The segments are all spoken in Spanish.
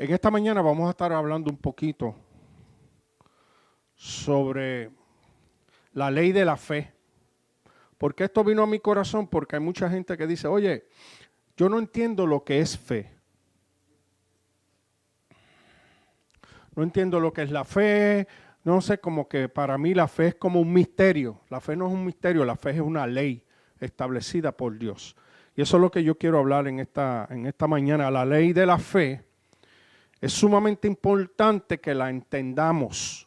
En esta mañana vamos a estar hablando un poquito sobre la ley de la fe. ¿Por qué esto vino a mi corazón? Porque hay mucha gente que dice, oye, yo no entiendo lo que es fe. No entiendo lo que es la fe. No sé, como que para mí la fe es como un misterio. La fe no es un misterio, la fe es una ley establecida por Dios. Y eso es lo que yo quiero hablar en esta mañana. La ley de la fe es sumamente importante que la entendamos.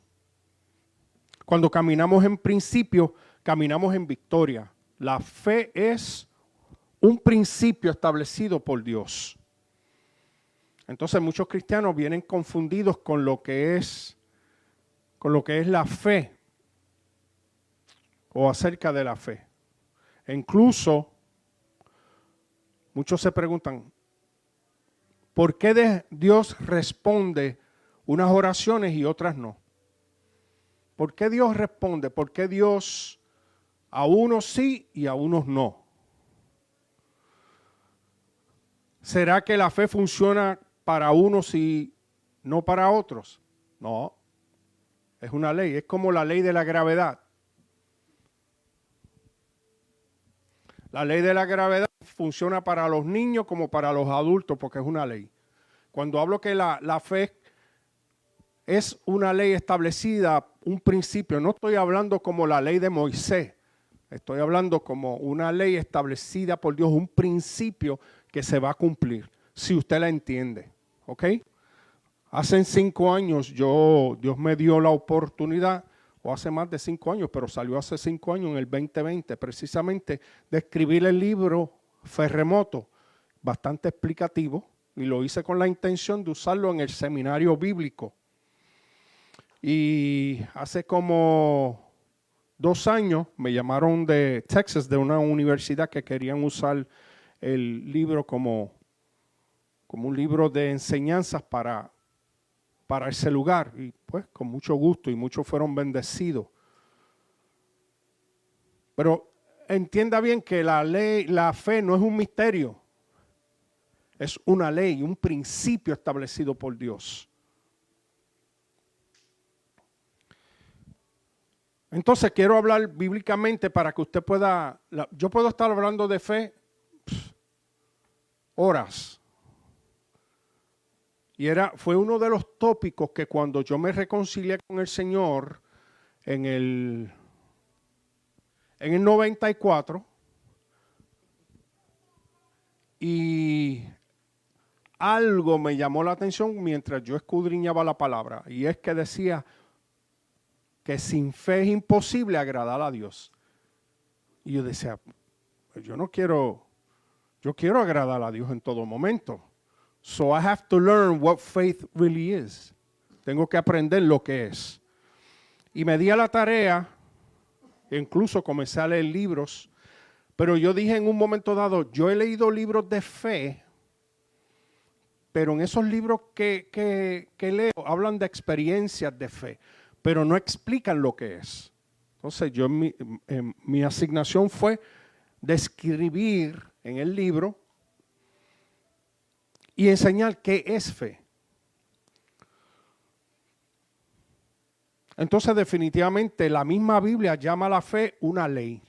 Cuando caminamos en principio, caminamos en victoria. La fe es un principio establecido por Dios. Entonces muchos cristianos vienen confundidos con lo que es la fe o acerca de la fe. E incluso muchos se preguntan, ¿por qué Dios responde unas oraciones y otras no? ¿Por qué Dios responde? ¿Por qué Dios a unos sí y a unos no? ¿Será que la fe funciona para unos y no para otros? No, es una ley, es como la ley de la gravedad. La ley de la gravedad funciona para los niños como para los adultos porque es una ley. Cuando hablo que la fe es una ley establecida, un principio, no estoy hablando como la ley de Moisés, estoy hablando como una ley establecida por Dios, un principio que se va a cumplir, si usted la entiende, ¿ok? Hace 5 años Dios me dio la oportunidad, o hace más de 5 años, pero salió hace 5 años en el 2020, precisamente de escribir el libro Fe Remoto, bastante explicativo, y lo hice con la intención de usarlo en el seminario bíblico. Y hace como 2 años me llamaron de Texas, de una universidad que querían usar el libro como un libro de enseñanzas para ese lugar. Y pues con mucho gusto y muchos fueron bendecidos. Pero entienda bien que la fe no es un misterio. Es una ley, un principio establecido por Dios. Entonces quiero hablar bíblicamente para que usted pueda, yo puedo estar hablando de fe horas. Y fue uno de los tópicos que cuando yo me reconcilié con el Señor en el 94, y algo me llamó la atención mientras yo escudriñaba la palabra, y es que decía que sin fe es imposible agradar a Dios. Y yo decía, yo quiero agradar a Dios en todo momento. So I have to learn what faith really is. Tengo que aprender lo que es. Y me di a la tarea, incluso comencé a leer libros, pero yo dije en un momento dado, yo he leído libros de fe, pero en esos libros que leo hablan de experiencias de fe, pero no explican lo que es. Entonces mi asignación fue describir en el libro y enseñar qué es fe. Entonces definitivamente la misma Biblia llama a la fe una ley.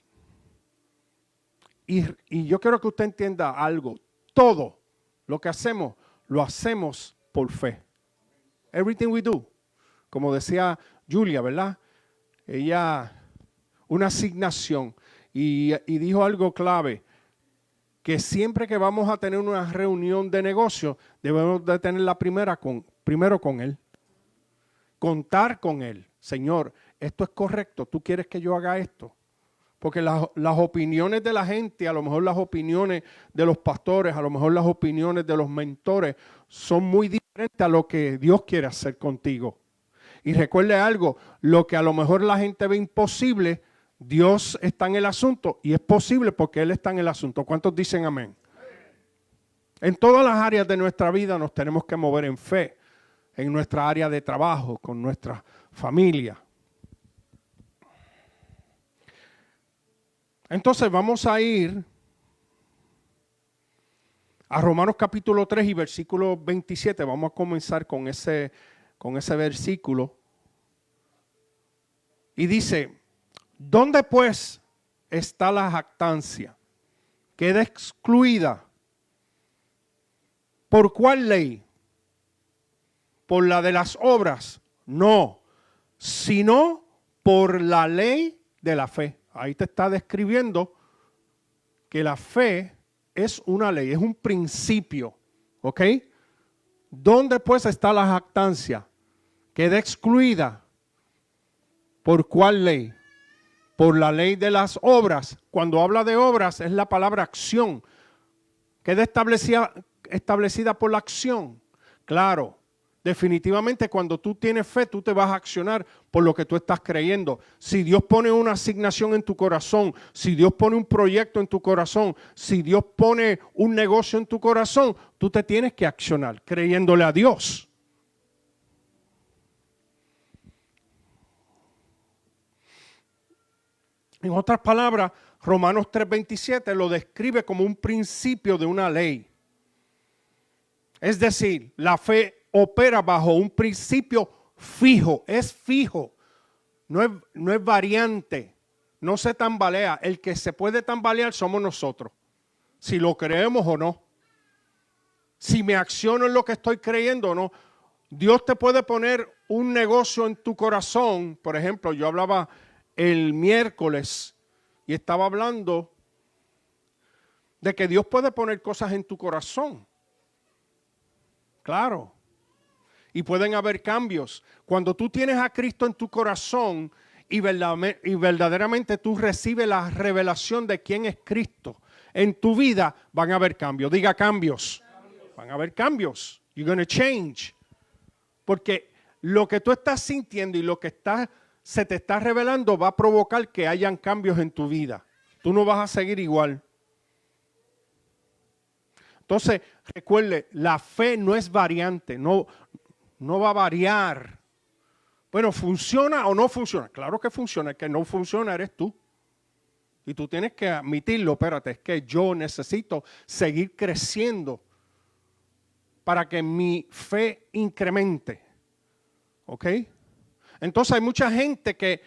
Y yo quiero que usted entienda algo. Todo lo que hacemos, lo hacemos por fe. Everything we do. Como decía Julia, ¿verdad? Ella, una asignación. Y dijo algo clave. Que siempre que vamos a tener una reunión de negocio, debemos de tenerla primero con Él. Contar con Él. Señor, esto es correcto, ¿tú quieres que yo haga esto? Porque las opiniones de la gente, a lo mejor las opiniones de los pastores, a lo mejor las opiniones de los mentores, son muy diferentes a lo que Dios quiere hacer contigo. Y recuerde algo, lo que a lo mejor la gente ve imposible, Dios está en el asunto y es posible porque Él está en el asunto. ¿Cuántos dicen amén? En todas las áreas de nuestra vida nos tenemos que mover en fe. En nuestra área de trabajo, con nuestra familia. Entonces vamos a ir a Romanos capítulo 3 y versículo 27. Vamos a comenzar con ese versículo. Y dice, ¿dónde pues está la jactancia? Queda excluida. ¿Por cuál ley? ¿Por la de las obras? No, sino por la ley de la fe. Ahí te está describiendo que la fe es una ley, es un principio, ¿ok? ¿Dónde pues está la jactancia? Queda excluida. ¿Por cuál ley? Por la ley de las obras. Cuando habla de obras es la palabra acción. Queda establecida por la acción. Claro, definitivamente cuando tú tienes fe, tú te vas a accionar por lo que tú estás creyendo. Si Dios pone una asignación en tu corazón, si Dios pone un proyecto en tu corazón, si Dios pone un negocio en tu corazón, tú te tienes que accionar creyéndole a Dios. En otras palabras, Romanos 3:27 lo describe como un principio de una ley. Es decir, la fe opera bajo un principio fijo, es fijo, no es variante, no se tambalea. El que se puede tambalear somos nosotros, si lo creemos o no, si me acciono en lo que estoy creyendo o no. Dios te puede poner un negocio en tu corazón. Por ejemplo, yo hablaba el miércoles y estaba hablando de que Dios puede poner cosas en tu corazón. Claro. Y pueden haber cambios. Cuando tú tienes a Cristo en tu corazón y verdaderamente tú recibes la revelación de quién es Cristo, en tu vida van a haber cambios. Diga cambios. Van a haber cambios. You're going to change. Porque lo que tú estás sintiendo y lo que se te está revelando va a provocar que hayan cambios en tu vida. Tú no vas a seguir igual. Entonces, recuerde, la fe no es variante, no va a variar. Bueno, ¿funciona o no funciona? Claro que funciona, el que no funciona eres tú. Y tú tienes que admitirlo, espérate, es que yo necesito seguir creciendo para que mi fe incremente. ¿Ok? Entonces hay mucha gente que,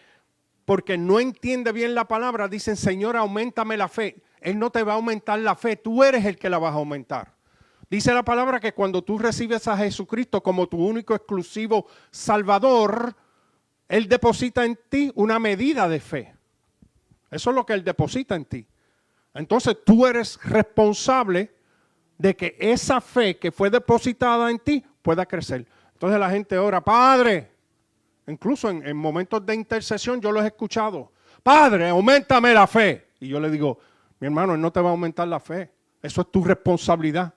porque no entiende bien la palabra, dicen, Señor, auméntame la fe. Él no te va a aumentar la fe, tú eres el que la vas a aumentar. Dice la palabra que cuando tú recibes a Jesucristo como tu único exclusivo Salvador, Él deposita en ti una medida de fe. Eso es lo que Él deposita en ti. Entonces tú eres responsable de que esa fe que fue depositada en ti pueda crecer. Entonces la gente ora, Padre, incluso en momentos de intercesión yo los he escuchado, Padre, auméntame la fe. Y yo le digo, mi hermano, Él no te va a aumentar la fe. Eso es tu responsabilidad.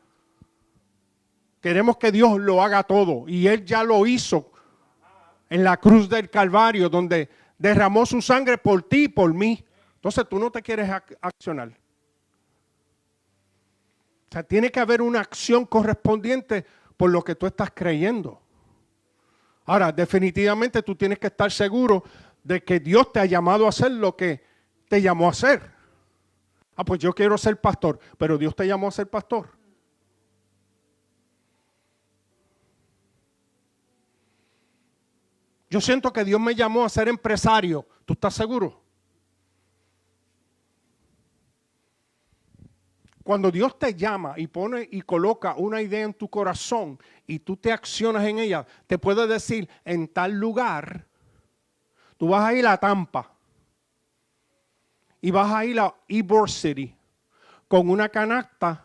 Queremos que Dios lo haga todo. Y Él ya lo hizo en la cruz del Calvario, donde derramó su sangre por ti y por mí. Entonces tú no te quieres accionar. O sea, tiene que haber una acción correspondiente por lo que tú estás creyendo. Ahora, definitivamente tú tienes que estar seguro de que Dios te ha llamado a hacer lo que te llamó a hacer. Ah, pues yo quiero ser pastor, pero Dios te llamó a ser pastor. Yo siento que Dios me llamó a ser empresario. ¿Tú estás seguro? Cuando Dios te llama y pone y coloca una idea en tu corazón y tú te accionas en ella, te puede decir, en tal lugar, tú vas a ir a Tampa y vas a ir a Ybor City con una canasta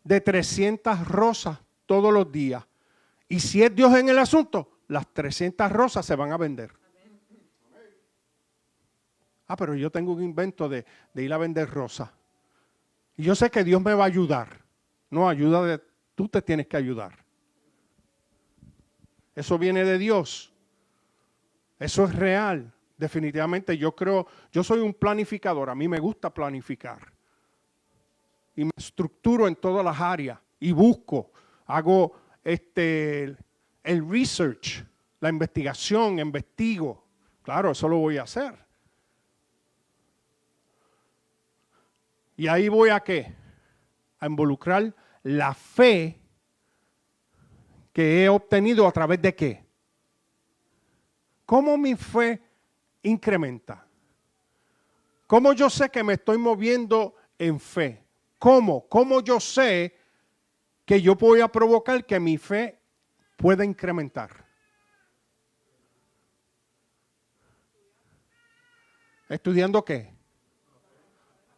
de 300 rosas todos los días. Y si es Dios en el asunto, las 300 rosas se van a vender. Ah, pero yo tengo un invento de ir a vender rosas. Y yo sé que Dios me va a ayudar. No, tú te tienes que ayudar. Eso viene de Dios. Eso es real. Definitivamente yo soy un planificador. A mí me gusta planificar. Y me estructuro en todas las áreas. Y hago el research, la investigación, investigo. Claro, eso lo voy a hacer. ¿Y ahí voy a qué? A involucrar la fe que he obtenido a través de qué. ¿Cómo mi fe incrementa? ¿Cómo yo sé que me estoy moviendo en fe? ¿Cómo? ¿Cómo yo sé que yo voy a provocar que mi fe pueda incrementar? ¿Estudiando qué?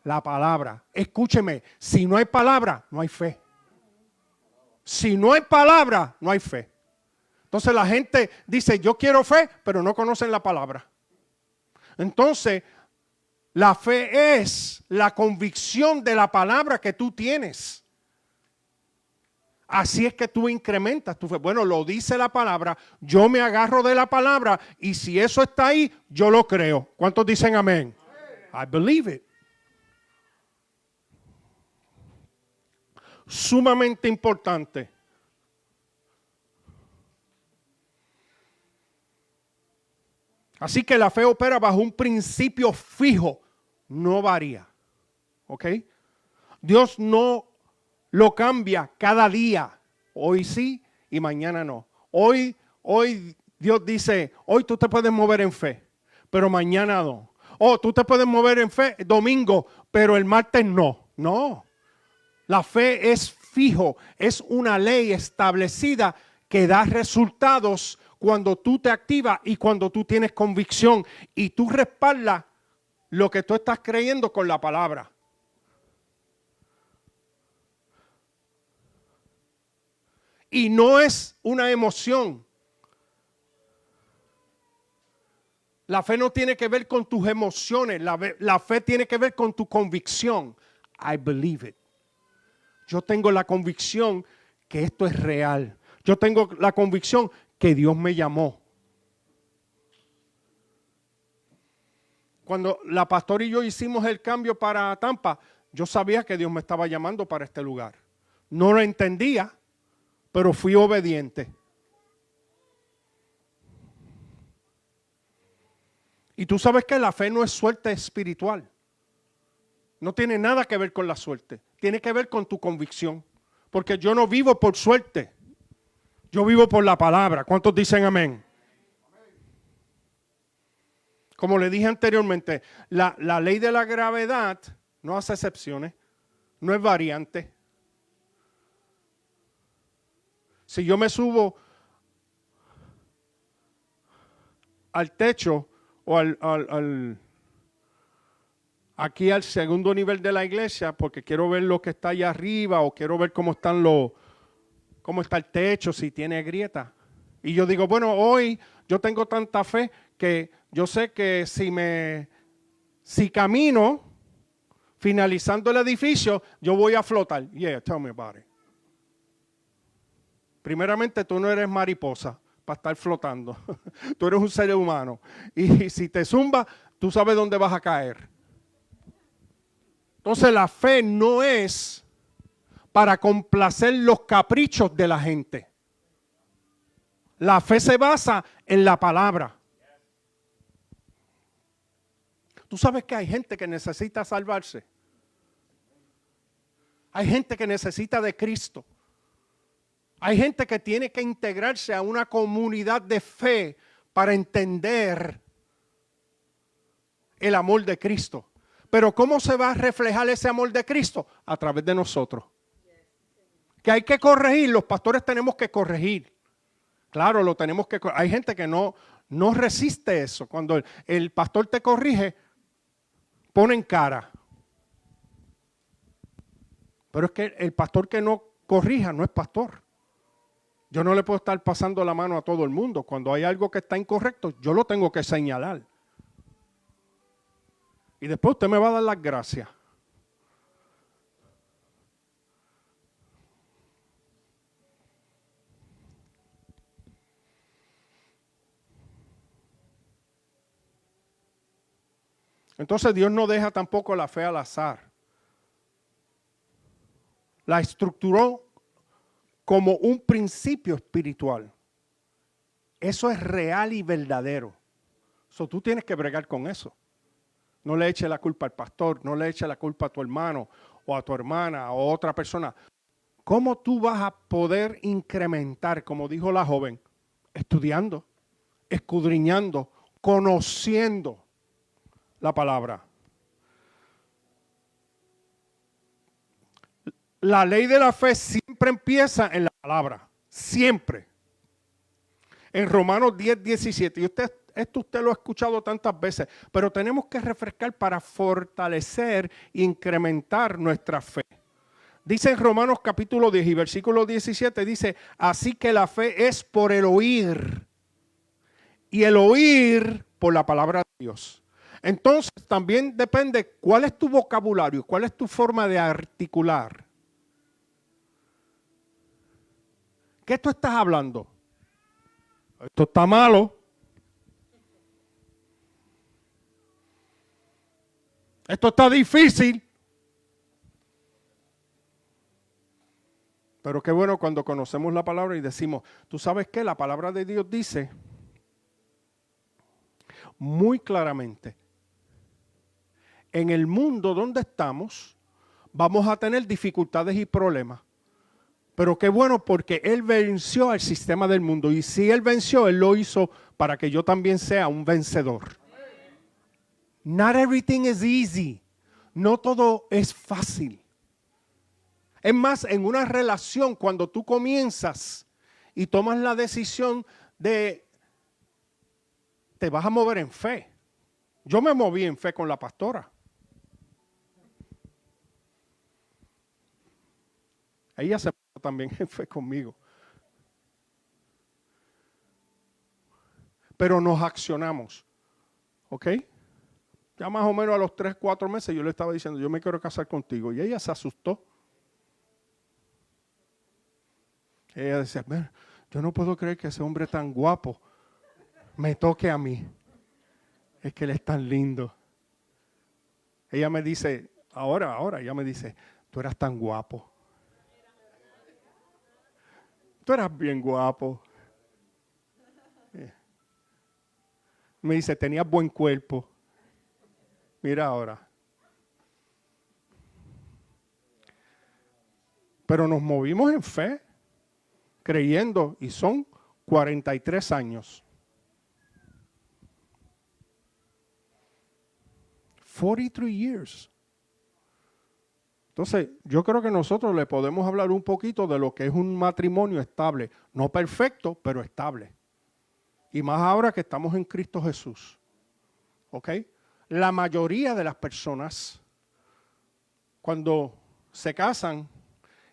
La palabra. Escúcheme, si no hay palabra, no hay fe. Si no hay palabra, no hay fe. Entonces la gente dice, yo quiero fe, pero no conocen la palabra. Entonces, la fe es la convicción de la palabra que tú tienes. Así es que tú incrementas tu fe. Bueno, lo dice la palabra, yo me agarro de la palabra y si eso está ahí, yo lo creo. ¿Cuántos dicen amén? I believe it. Sumamente importante. Así que la fe opera bajo un principio fijo, no varía. ¿Ok? Dios no lo cambia cada día. Hoy sí y mañana no. Hoy Dios dice, hoy tú te puedes mover en fe, pero mañana no. Oh, tú te puedes mover en fe domingo, pero el martes no. No. La fe es fijo, es una ley establecida que da resultados cuando tú te activas y cuando tú tienes convicción y tú respaldas lo que tú estás creyendo con la palabra. Y no es una emoción. La fe no tiene que ver con tus emociones, la fe tiene que ver con tu convicción. I believe it. Yo tengo la convicción que esto es real. Yo tengo la convicción que Dios me llamó. Cuando la pastora y yo hicimos el cambio para Tampa, yo sabía que Dios me estaba llamando para este lugar. No lo entendía, pero fui obediente. Y tú sabes que la fe no es suerte espiritual. No tiene nada que ver con la suerte. Tiene que ver con tu convicción. Porque yo no vivo por suerte. Yo vivo por la palabra. ¿Cuántos dicen amén? Como le dije anteriormente, la ley de la gravedad no hace excepciones. No es variante. Si yo me subo al techo o aquí al segundo nivel de la iglesia porque quiero ver lo que está allá arriba o quiero ver cómo está el techo, si tiene grieta. Y yo digo, bueno, hoy yo tengo tanta fe que yo sé que si camino finalizando el edificio, yo voy a flotar. Yeah, tell me about it. Primeramente, tú no eres mariposa para estar flotando. Tú eres un ser humano. Y si te zumba, tú sabes dónde vas a caer. Entonces la fe no es para complacer los caprichos de la gente. La fe se basa en la palabra. Tú sabes que hay gente que necesita salvarse. Hay gente que necesita de Cristo. Hay gente que tiene que integrarse a una comunidad de fe para entender el amor de Cristo. Pero ¿cómo se va a reflejar ese amor de Cristo? A través de nosotros. Que hay que corregir, los pastores tenemos que corregir. Claro, lo tenemos que corregir. Hay gente que no resiste eso. Cuando el pastor te corrige, pone en cara. Pero es que el pastor que no corrija no es pastor. Yo no le puedo estar pasando la mano a todo el mundo. Cuando hay algo que está incorrecto, yo lo tengo que señalar. Y después usted me va a dar las gracias. Entonces Dios no deja tampoco la fe al azar. La estructuró como un principio espiritual. Eso es real y verdadero. So, tú tienes que bregar con eso. No le eches la culpa al pastor, no le eches la culpa a tu hermano o a tu hermana o a otra persona. ¿Cómo tú vas a poder incrementar, como dijo la joven? Estudiando, escudriñando, conociendo la palabra. La ley de la fe siempre empieza en la palabra, siempre. En Romanos 10, 17, y esto usted lo ha escuchado tantas veces, pero tenemos que refrescar para fortalecer e incrementar nuestra fe. Dice en Romanos capítulo 10 y versículo 17, dice, así que la fe es por el oír, y el oír por la palabra de Dios. Entonces también depende cuál es tu vocabulario, cuál es tu forma de articular. ¿Qué tú estás hablando? Esto está malo. Esto está difícil. Pero qué bueno cuando conocemos la palabra y decimos, ¿tú sabes qué? La palabra de Dios dice muy claramente, en el mundo donde estamos vamos a tener dificultades y problemas. Pero qué bueno porque Él venció al sistema del mundo. Y si Él venció, Él lo hizo para que yo también sea un vencedor. Not everything is easy. No todo es fácil. Es más, en una relación, cuando tú comienzas y tomas la decisión de, te vas a mover en fe. Yo me moví en fe con la pastora. Ella se movió también en fe conmigo. Pero nos accionamos. ¿Ok? Ya más o menos a los 3, 4 meses yo le estaba diciendo, yo me quiero casar contigo. Y ella se asustó. Ella decía, yo no puedo creer que ese hombre tan guapo me toque a mí. Es que él es tan lindo. Ella me dice, ahora, ella me dice, tú eras tan guapo. Tú eras bien guapo. Me dice, tenías buen cuerpo. Mira ahora. Pero nos movimos en fe, creyendo, y son 43 años. 43 years. Entonces, yo creo que nosotros le podemos hablar un poquito de lo que es un matrimonio estable. No perfecto, pero estable. Y más ahora que estamos en Cristo Jesús. ¿Ok? La mayoría de las personas, cuando se casan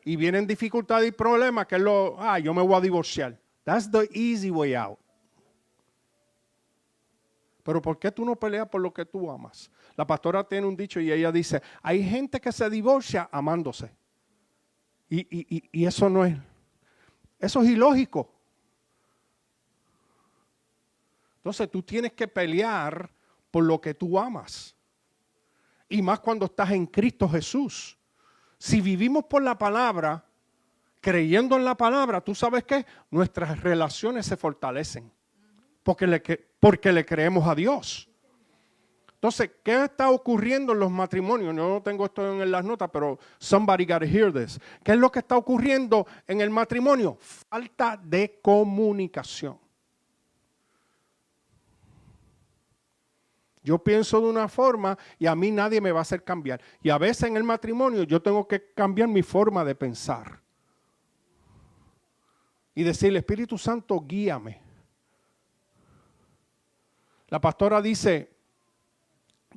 y vienen dificultades y problemas, que es yo me voy a divorciar. That's the easy way out. Pero ¿por qué tú no peleas por lo que tú amas? La pastora tiene un dicho y ella dice, hay gente que se divorcia amándose. Y eso no es, eso es ilógico. Entonces tú tienes que pelear por lo que tú amas. Y más cuando estás en Cristo Jesús. Si vivimos por la palabra, creyendo en la palabra, ¿tú sabes qué? Nuestras relaciones se fortalecen. Porque le creemos a Dios. Entonces, ¿qué está ocurriendo en los matrimonios? Yo no tengo esto en las notas, pero somebody got to hear this. ¿Qué es lo que está ocurriendo en el matrimonio? Falta de comunicación. Yo pienso de una forma y a mí nadie me va a hacer cambiar. Y a veces en el matrimonio yo tengo que cambiar mi forma de pensar. Y decirle, Espíritu Santo, guíame. La pastora dice,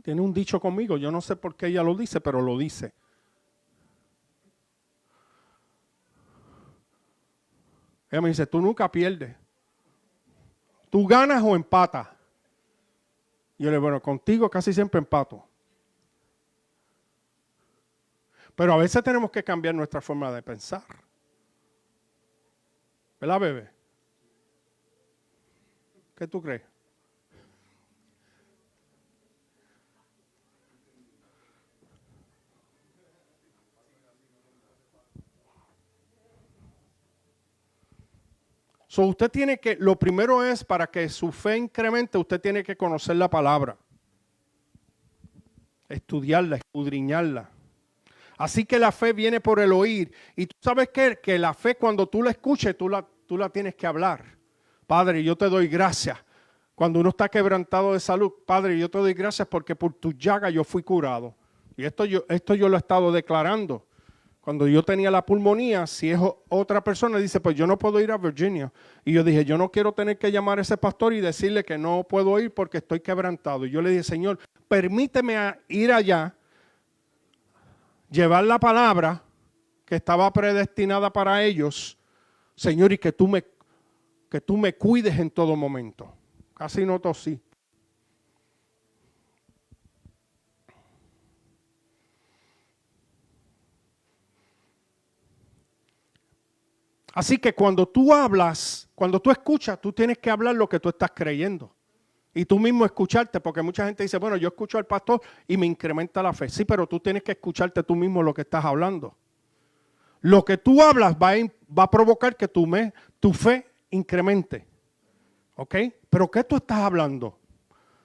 tiene un dicho conmigo, yo no sé por qué ella lo dice, pero lo dice. Ella me dice, tú nunca pierdes. Tú ganas o empatas. Y yo le digo, bueno, contigo casi siempre empato. Pero a veces tenemos que cambiar nuestra forma de pensar. ¿Verdad, bebé? ¿Qué tú crees? So usted tiene que, lo primero es, para que su fe incremente, usted tiene que conocer la palabra. Estudiarla, escudriñarla. Así que la fe viene por el oír. Y tú sabes qué? Que la fe cuando tú la escuches, tú la tienes que hablar. Padre, yo te doy gracias. Cuando uno está quebrantado de salud, Padre, yo te doy gracias porque por tu llaga yo fui curado. Y esto yo lo he estado declarando. Cuando yo tenía la pulmonía, si es otra persona, dice, pues yo no puedo ir a Virginia. Y yo dije, yo no quiero tener que llamar a ese pastor y decirle que no puedo ir porque estoy quebrantado. Y yo le dije, Señor, permíteme ir allá, llevar la palabra que estaba predestinada para ellos, Señor, y que tú me cuides en todo momento. Casi no tosí. Así que cuando tú hablas, cuando tú escuchas, tú tienes que hablar lo que tú estás creyendo. Y tú mismo escucharte, porque mucha gente dice, bueno, yo escucho al pastor y me incrementa la fe. Sí, pero tú tienes que escucharte tú mismo lo que estás hablando. Lo que tú hablas va a provocar que tu fe incremente. ¿Ok? Pero ¿qué tú estás hablando?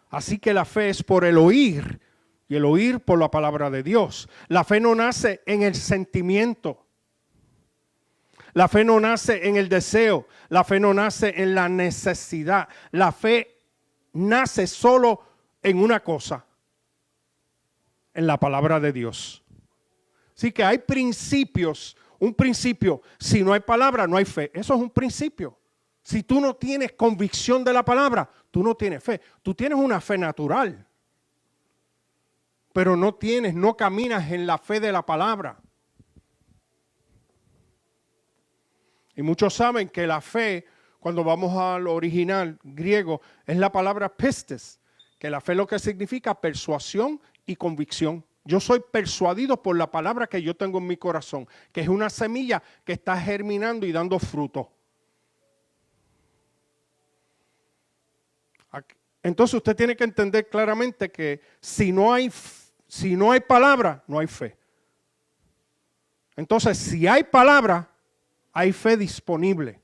Así que la fe es por el oír y el oír por la palabra de Dios. La fe no nace en el sentimiento. La fe no nace en el deseo. La fe no nace en la necesidad. La fe nace solo en una cosa, en la palabra de Dios. Así que hay principios, un principio, si no hay palabra, no hay fe. Eso es un principio. Si tú no tienes convicción de la palabra, tú no tienes fe. Tú tienes una fe natural, pero no caminas en la fe de la palabra. Y muchos saben que la fe, cuando vamos al original griego, es la palabra pistes, que la fe lo que significa persuasión y convicción. Yo soy persuadido por la palabra que yo tengo en mi corazón, que es una semilla que está germinando y dando fruto. Entonces usted tiene que entender claramente que si no hay palabra, no hay fe. Entonces, si hay palabra, hay fe disponible.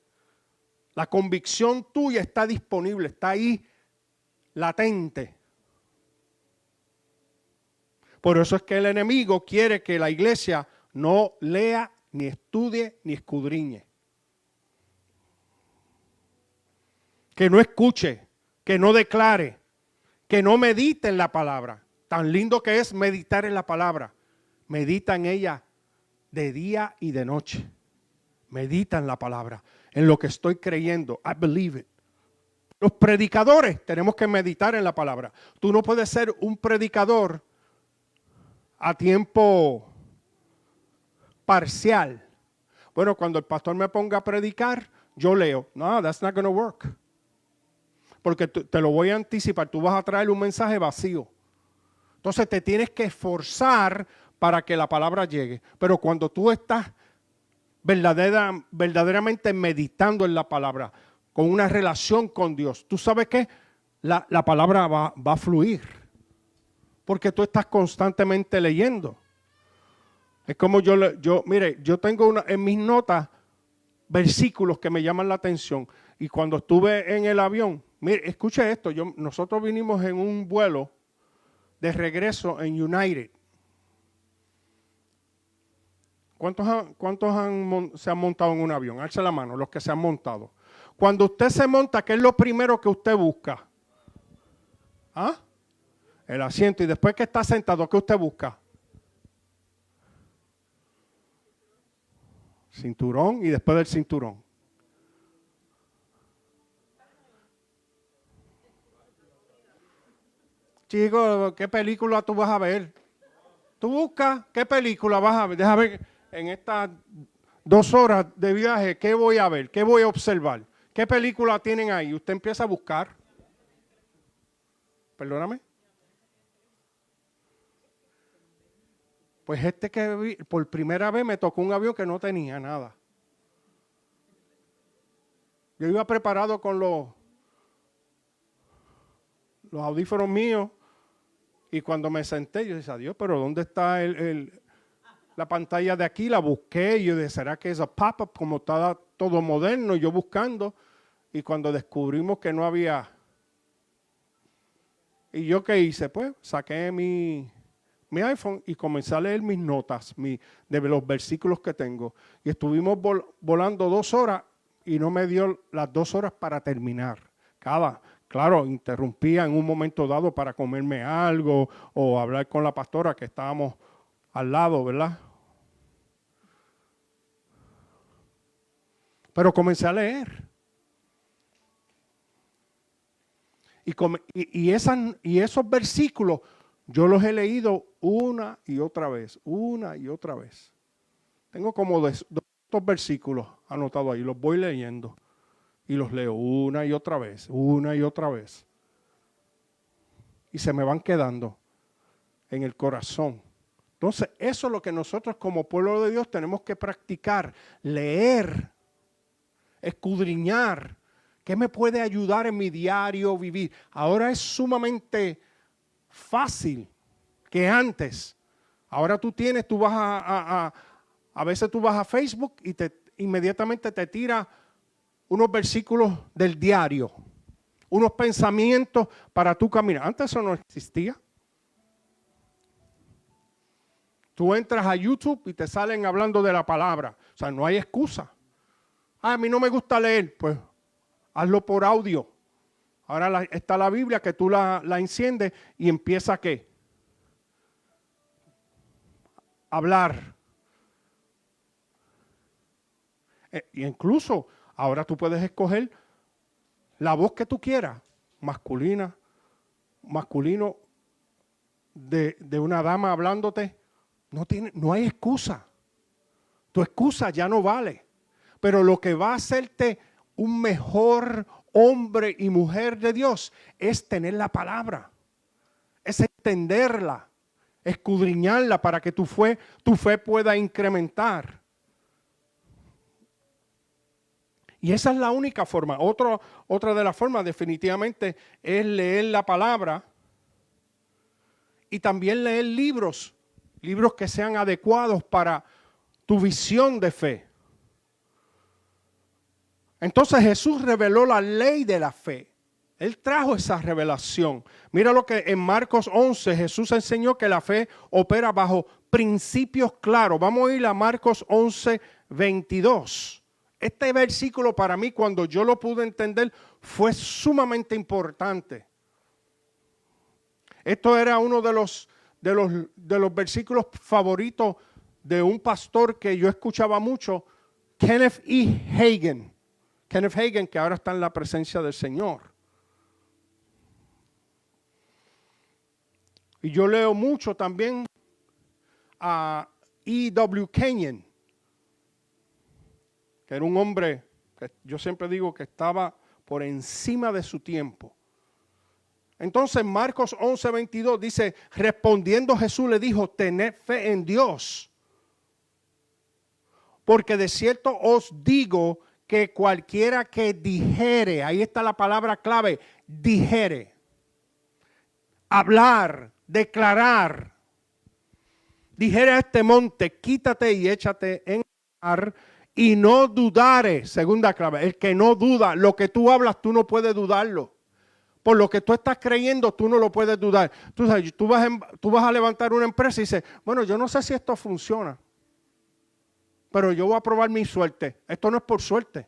La convicción tuya está disponible, está ahí latente. Por eso es que el enemigo quiere que la iglesia no lea, ni estudie, ni escudriñe. Que no escuche, que no declare, que no medite en la palabra. Tan lindo que es meditar en la palabra. Medita en ella de día y de noche. Medita en la palabra, en lo que estoy creyendo. I believe it. Los predicadores tenemos que meditar en la palabra. Tú no puedes ser un predicador a tiempo parcial. Bueno, cuando el pastor me ponga a predicar, yo leo. No, that's not going to work. Porque te lo voy a anticipar. Tú vas a traer un mensaje vacío. Entonces te tienes que esforzar para que la palabra llegue. Pero cuando tú estás verdaderamente meditando en la palabra, con una relación con Dios, tú sabes que la palabra va a fluir, porque tú estás constantemente leyendo. Es como mire, yo tengo en mis notas versículos que me llaman la atención, y cuando estuve en el avión, mire, escuche esto, nosotros vinimos en un vuelo de regreso en United. ¿Cuántos se han montado en un avión? Alza la mano, los que se han montado. Cuando usted se monta, ¿qué es lo primero que usted busca? ¿Ah? El asiento. Y después que está sentado, ¿qué usted busca? Cinturón y después del cinturón. Chico, ¿qué película tú vas a ver? Tú buscas qué película vas a ver. Deja ver en estas 2 horas de viaje, ¿qué voy a ver? ¿Qué voy a observar? ¿Qué película tienen ahí? Usted empieza a buscar. Perdóname. Pues que vi, por primera vez me tocó un avión que no tenía nada. Yo iba preparado con los audífonos míos y cuando me senté yo decía, Dios, pero ¿dónde está la pantalla de aquí? La busqué y yo dije, ¿será que es a pop-up como está todo moderno? Yo buscando y cuando descubrimos que no había... ¿Y yo qué hice? Pues saqué mi mi iPhone y comencé a leer mis notas de los versículos que tengo. Y estuvimos volando 2 horas y no me dio las 2 horas para terminar. Claro, interrumpía en un momento dado para comerme algo o hablar con la pastora que estábamos al lado, ¿verdad? Pero comencé a leer. Y esos versículos yo los he leído una y otra vez. Tengo como 200 versículos anotados ahí, los voy leyendo y los leo una y otra vez. Y se me van quedando en el corazón. Entonces, eso es lo que nosotros como pueblo de Dios tenemos que practicar, leer, escudriñar. ¿Qué me puede ayudar en mi diario vivir? Ahora es sumamente fácil que antes. Ahora tú vas a veces tú vas a Facebook y inmediatamente te tira unos versículos del diario, unos pensamientos para tú caminar. Antes eso no existía. Tú entras a YouTube y te salen hablando de la palabra. O sea, no hay excusa. A mí no me gusta leer, pues hazlo por audio. Ahora está la Biblia que tú la enciendes y empieza ¿qué? Hablar. Y incluso ahora tú puedes escoger la voz que tú quieras, masculino, de una dama hablándote. No hay excusa. Tu excusa ya no vale. Pero lo que va a hacerte un mejor hombre y mujer de Dios es tener la palabra, es entenderla, escudriñarla para que tu fe pueda incrementar. Y esa es la única forma. Otra de las formas definitivamente es leer la palabra y también leer libros que sean adecuados para tu visión de fe. Entonces Jesús reveló la ley de la fe. Él trajo esa revelación. Mira lo que en Marcos 11 Jesús enseñó que la fe opera bajo principios claros. Vamos a ir a Marcos 11, 22. Este versículo para mí, cuando yo lo pude entender, fue sumamente importante. Esto era uno de los versículos favoritos de un pastor que yo escuchaba mucho, Kenneth E. Hagin. Kenneth Hagin, que ahora está en la presencia del Señor. Y yo leo mucho también a E.W. Kenyon, que era un hombre que yo siempre digo que estaba por encima de su tiempo. Entonces Marcos 11, 22 dice, respondiendo Jesús le dijo, tened fe en Dios, porque de cierto os digo que cualquiera que dijere, ahí está la palabra clave, dijere, hablar, declarar, dijere a este monte, quítate y échate en el mar, y no dudare, segunda clave, el que no duda, lo que tú hablas tú no puedes dudarlo. Por lo que tú estás creyendo, tú no lo puedes dudar. Tú sabes, tú vas a levantar una empresa y dices, bueno, yo no sé si esto funciona, pero yo voy a probar mi suerte. Esto no es por suerte.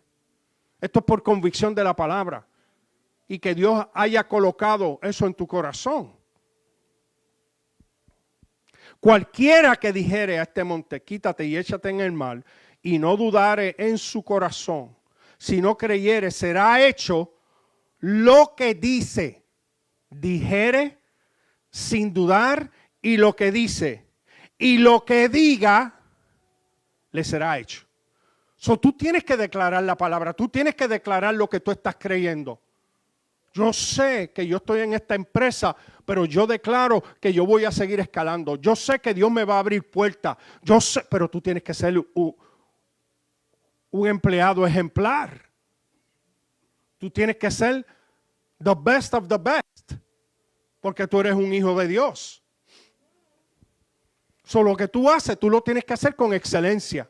Esto es por convicción de la palabra. Y que Dios haya colocado eso en tu corazón. Cualquiera que dijere a este monte, quítate y échate en el mar, y no dudare en su corazón, si no creyere, será hecho lo que dice, dijere sin dudar, y lo que dice, y lo que diga, le será hecho. So, tú tienes que declarar la palabra, tú tienes que declarar lo que tú estás creyendo. Yo sé que yo estoy en esta empresa, pero yo declaro que yo voy a seguir escalando. Yo sé que Dios me va a abrir puertas. Yo sé, pero tú tienes que ser un empleado ejemplar. Tú tienes que ser the best of the best, porque tú eres un hijo de Dios. So, lo que tú haces, tú lo tienes que hacer con excelencia.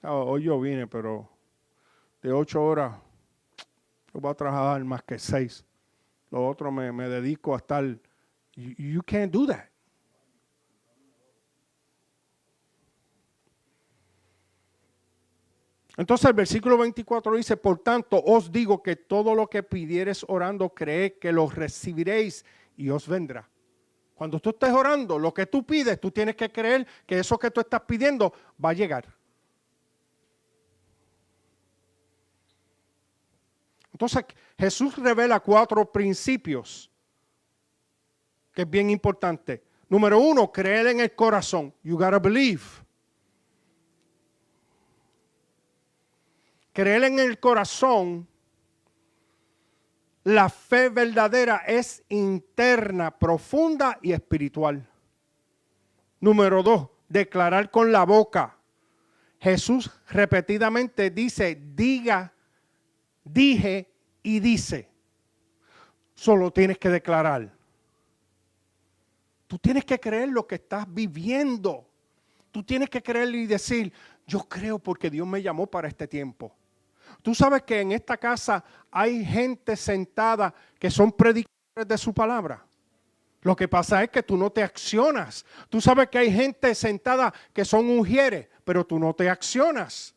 Hoy yo vine, pero de 8 horas yo voy a trabajar más que 6. lo otro me dedico a estar. You can't do that. Entonces el versículo 24 dice, por tanto os digo que todo lo que pidiereis orando, creed que lo recibiréis y os vendrá. Cuando tú estés orando, lo que tú pides, tú tienes que creer que eso que tú estás pidiendo va a llegar. Entonces Jesús revela 4 principios que es bien importante. Número 1, creer en el corazón. You gotta believe. Creer en el corazón, la fe verdadera es interna, profunda y espiritual. Número 2, declarar con la boca. Jesús repetidamente dice, diga, dije y dice. Solo tienes que declarar. Tú tienes que creer lo que estás viviendo. Tú tienes que creer y decir, yo creo porque Dios me llamó para este tiempo. Tú sabes que en esta casa hay gente sentada que son predicadores de su palabra. Lo que pasa es que tú no te accionas. Tú sabes que hay gente sentada que son ungieres, pero tú no te accionas.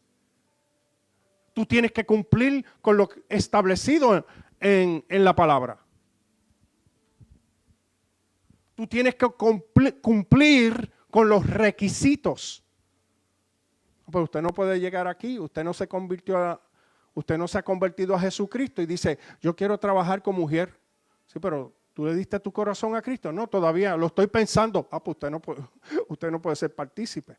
Tú tienes que cumplir con lo establecido en la palabra. Tú tienes que cumplir con los requisitos. Pero usted no puede llegar aquí, usted no se ha convertido a Jesucristo y dice, yo quiero trabajar como mujer. Sí, pero tú le diste tu corazón a Cristo. No, todavía lo estoy pensando. Pues usted no puede ser partícipe.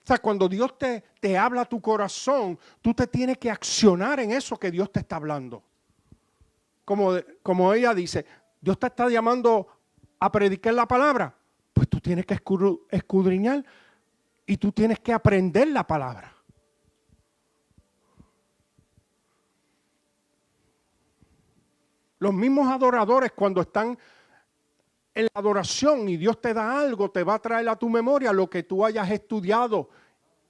O sea, cuando Dios te habla a tu corazón, tú te tienes que accionar en eso que Dios te está hablando. Como ella dice, Dios te está llamando a predicar la palabra. Pues tú tienes que escudriñar y tú tienes que aprender la palabra. Los mismos adoradores cuando están en la adoración y Dios te da algo, te va a traer a tu memoria lo que tú hayas estudiado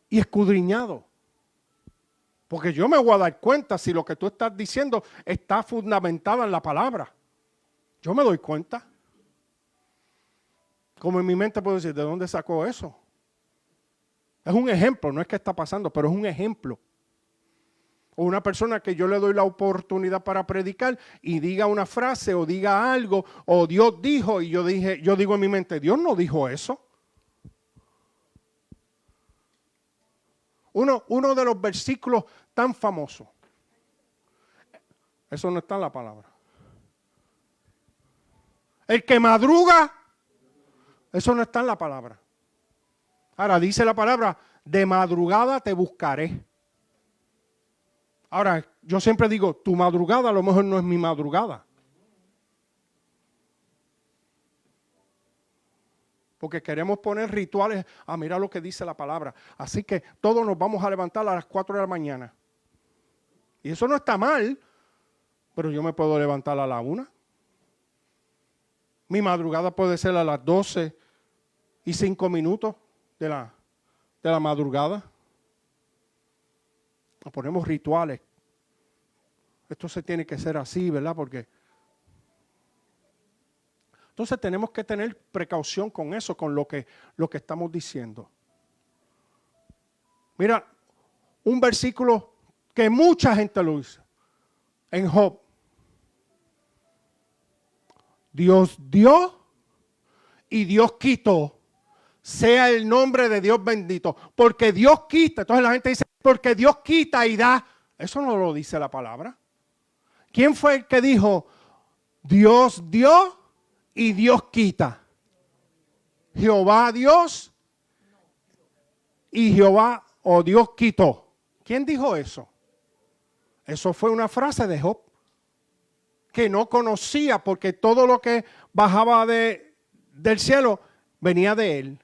y escudriñado. Porque yo me voy a dar cuenta si lo que tú estás diciendo está fundamentado en la palabra. Yo me doy cuenta. Como en mi mente puedo decir, ¿de dónde sacó eso? Es un ejemplo, no es que está pasando, pero es un ejemplo. O una persona que yo le doy la oportunidad para predicar y diga una frase o diga algo, o Dios dijo, y yo digo en mi mente, Dios no dijo eso. Uno de los versículos tan famosos. Eso no está en la palabra. El que madruga, eso no está en la palabra. Ahora dice la palabra, de madrugada te buscaré. Ahora, yo siempre digo, tu madrugada a lo mejor no es mi madrugada. Porque queremos poner rituales, mira lo que dice la palabra. Así que todos nos vamos a levantar a las 4 de la mañana. Y eso no está mal, pero yo me puedo levantar a la 1. Mi madrugada puede ser a las 12:05 de la madrugada. Nos ponemos rituales. Esto se tiene que ser así, ¿verdad? Porque entonces tenemos que tener precaución con eso, con lo que estamos diciendo. Mira, un versículo que mucha gente lo dice. En Job. Dios dio y Dios quitó. Sea el nombre de Dios bendito. Porque Dios quita. Entonces la gente dice, porque Dios quita y da. Eso no lo dice la palabra. ¿Quién fue el que dijo, Dios dio y Dios quita? Jehová Dios y Jehová o Dios quitó. ¿Quién dijo eso? Eso fue una frase de Job que no conocía porque todo lo que bajaba del cielo venía de él.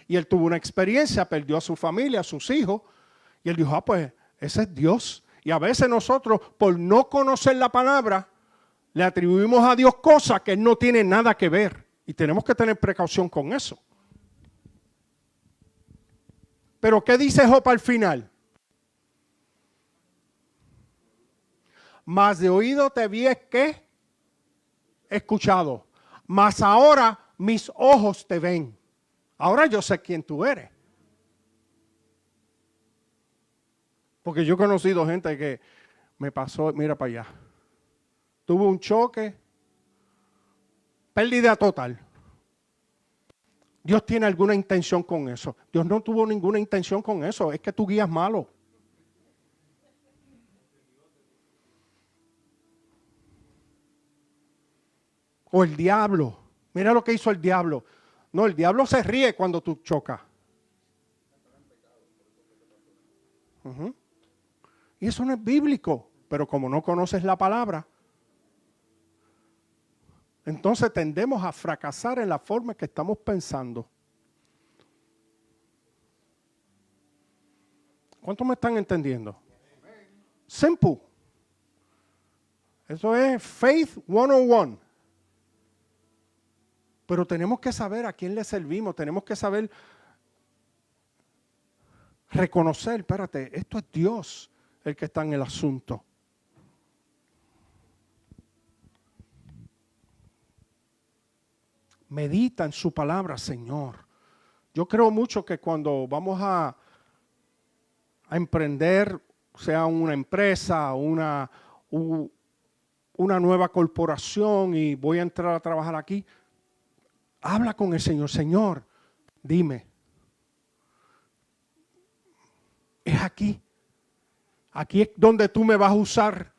Y él tuvo una experiencia, perdió a su familia, a sus hijos. Y él dijo, pues ese es Dios. Y a veces nosotros, por no conocer la palabra, le atribuimos a Dios cosas que no tienen nada que ver. Y tenemos que tener precaución con eso. Pero ¿qué dice Job al final? Mas de oído te vi es que escuchado. Mas ahora mis ojos te ven. Ahora yo sé quién tú eres. Porque yo he conocido gente que me pasó, mira para allá. Tuvo un choque, pérdida total. Dios tiene alguna intención con eso. Dios no tuvo ninguna intención con eso. Es que tú guías malo. O el diablo. Mira lo que hizo el diablo. No, el diablo se ríe cuando tú chocas. Y eso no es bíblico. Pero como no conoces la palabra, entonces tendemos a fracasar en la forma que estamos pensando. ¿Cuántos me están entendiendo? Simple. Eso es Faith 101. Pero tenemos que saber a quién le servimos. Tenemos que saber reconocer, espérate, esto es Dios el que está en el asunto. Medita en su palabra, Señor. Yo creo mucho que cuando vamos a emprender, sea una empresa, una nueva corporación y voy a entrar a trabajar aquí, habla con el Señor. Señor, dime, es aquí. Aquí es donde tú me vas a usar.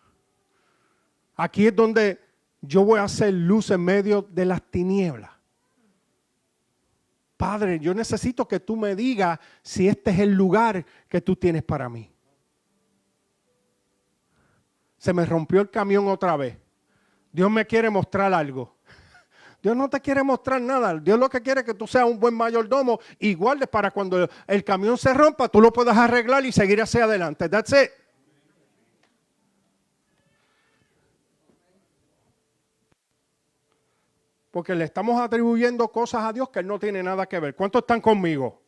Aquí es donde yo voy a hacer luz en medio de las tinieblas. Padre, yo necesito que tú me digas si este es el lugar que tú tienes para mí. Se me rompió el camión otra vez. Dios me quiere mostrar algo. Dios no te quiere mostrar nada. Dios lo que quiere es que tú seas un buen mayordomo y guardes para cuando el camión se rompa, tú lo puedas arreglar y seguir hacia adelante. That's it. Porque le estamos atribuyendo cosas a Dios que Él no tiene nada que ver. ¿Cuántos están conmigo?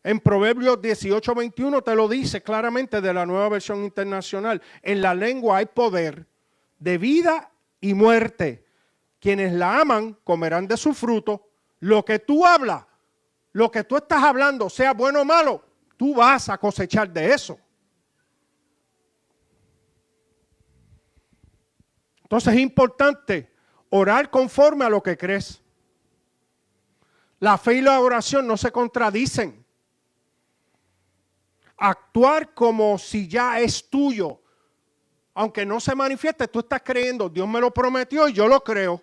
En Proverbios 18:21 te lo dice claramente de la Nueva Versión Internacional. En la lengua hay poder de vida y muerte. Quienes la aman comerán de su fruto. Lo que tú hablas, lo que tú estás hablando, sea bueno o malo, tú vas a cosechar de eso. Entonces es importante orar conforme a lo que crees. La fe y la oración no se contradicen. Actuar como si ya es tuyo. Aunque no se manifieste, tú estás creyendo. Dios me lo prometió y yo lo creo.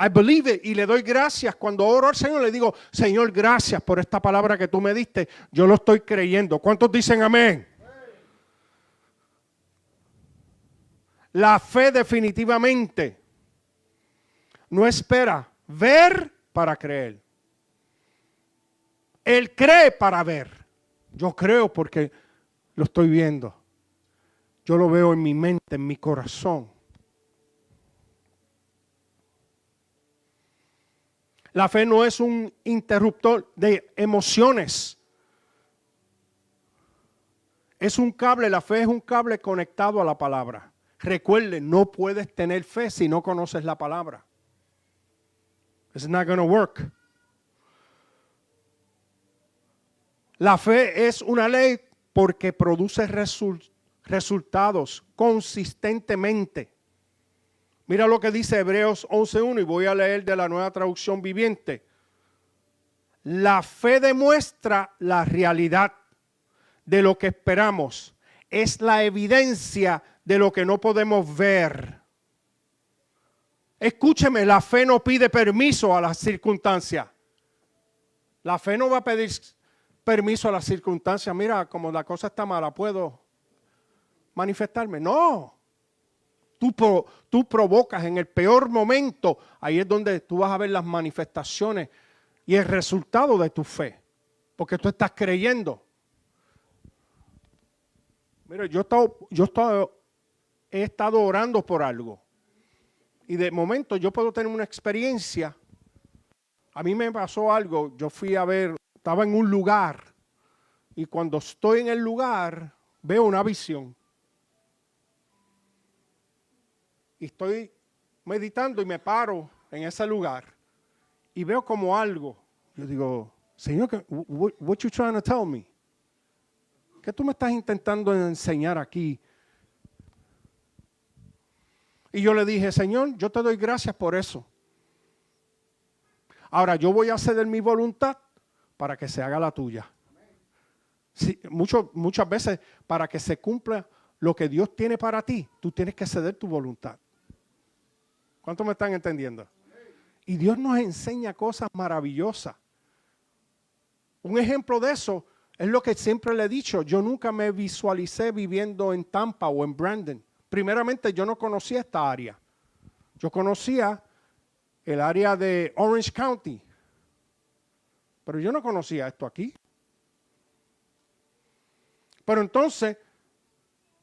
I believe it. Y le doy gracias. Cuando oro al Señor le digo, Señor, gracias por esta palabra que tú me diste. Yo lo estoy creyendo. ¿Cuántos dicen amén? La fe definitivamente no espera ver para creer. Él cree para ver. Yo creo porque lo estoy viendo. Yo lo veo en mi mente, en mi corazón. La fe no es un interruptor de emociones. Es un cable, la fe es un cable conectado a la palabra. Recuerden, no puedes tener fe si no conoces la palabra. It's not going to work. La fe es una ley porque produce resultados consistentemente. Mira lo que dice Hebreos 11:1 y voy a leer de la Nueva Traducción Viviente. La fe demuestra la realidad de lo que esperamos. Es la evidencia de lo que no podemos ver. Escúcheme, la fe no pide permiso a las circunstancias. La fe no va a pedir permiso a las circunstancias. Mira, como la cosa está mala, ¿puedo manifestarme? No. Tú provocas en el peor momento. Ahí es donde tú vas a ver las manifestaciones y el resultado de tu fe. Porque tú estás creyendo. Mira, he estado orando por algo. Y de momento yo puedo tener una experiencia. A mí me pasó algo. Yo fui a ver, estaba en un lugar. Y cuando estoy en el lugar, veo una visión. y estoy meditando y me paro en ese lugar y veo como algo. Yo digo, Señor, what you trying to tell me? ¿Qué tú me estás intentando enseñar aquí? Y yo le dije, Señor, yo te doy gracias por eso. Ahora yo voy a ceder mi voluntad para que se haga la tuya. Sí, muchas veces para que se cumpla lo que Dios tiene para ti, tú tienes que ceder tu voluntad. ¿Cuántos me están entendiendo? Y Dios nos enseña cosas maravillosas. Un ejemplo de eso es lo que siempre le he dicho. Yo nunca me visualicé viviendo en Tampa o en Brandon. Primeramente, yo no conocía esta área. Yo conocía el área de Orange County. Pero yo no conocía esto aquí. Pero entonces,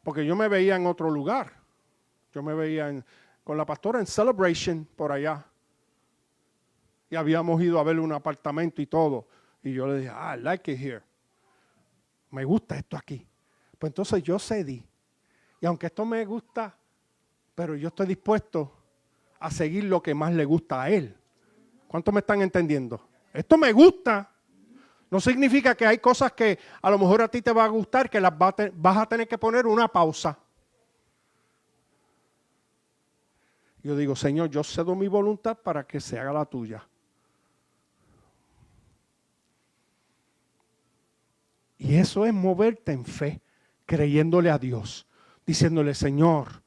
porque yo me veía en otro lugar. Yo me veía con la pastora en Celebration por allá. Y habíamos ido a ver un apartamento y todo. Y yo le dije, I like it here. Me gusta esto aquí. Pues entonces yo cedí. Y aunque esto me gusta, pero yo estoy dispuesto a seguir lo que más le gusta a él. ¿Cuántos me están entendiendo? Esto me gusta. No significa que hay cosas que a lo mejor a ti te va a gustar, que las vas a tener que poner una pausa. Yo digo, Señor, yo cedo mi voluntad para que se haga la tuya. Y eso es moverte en fe, creyéndole a Dios, diciéndole, Señor,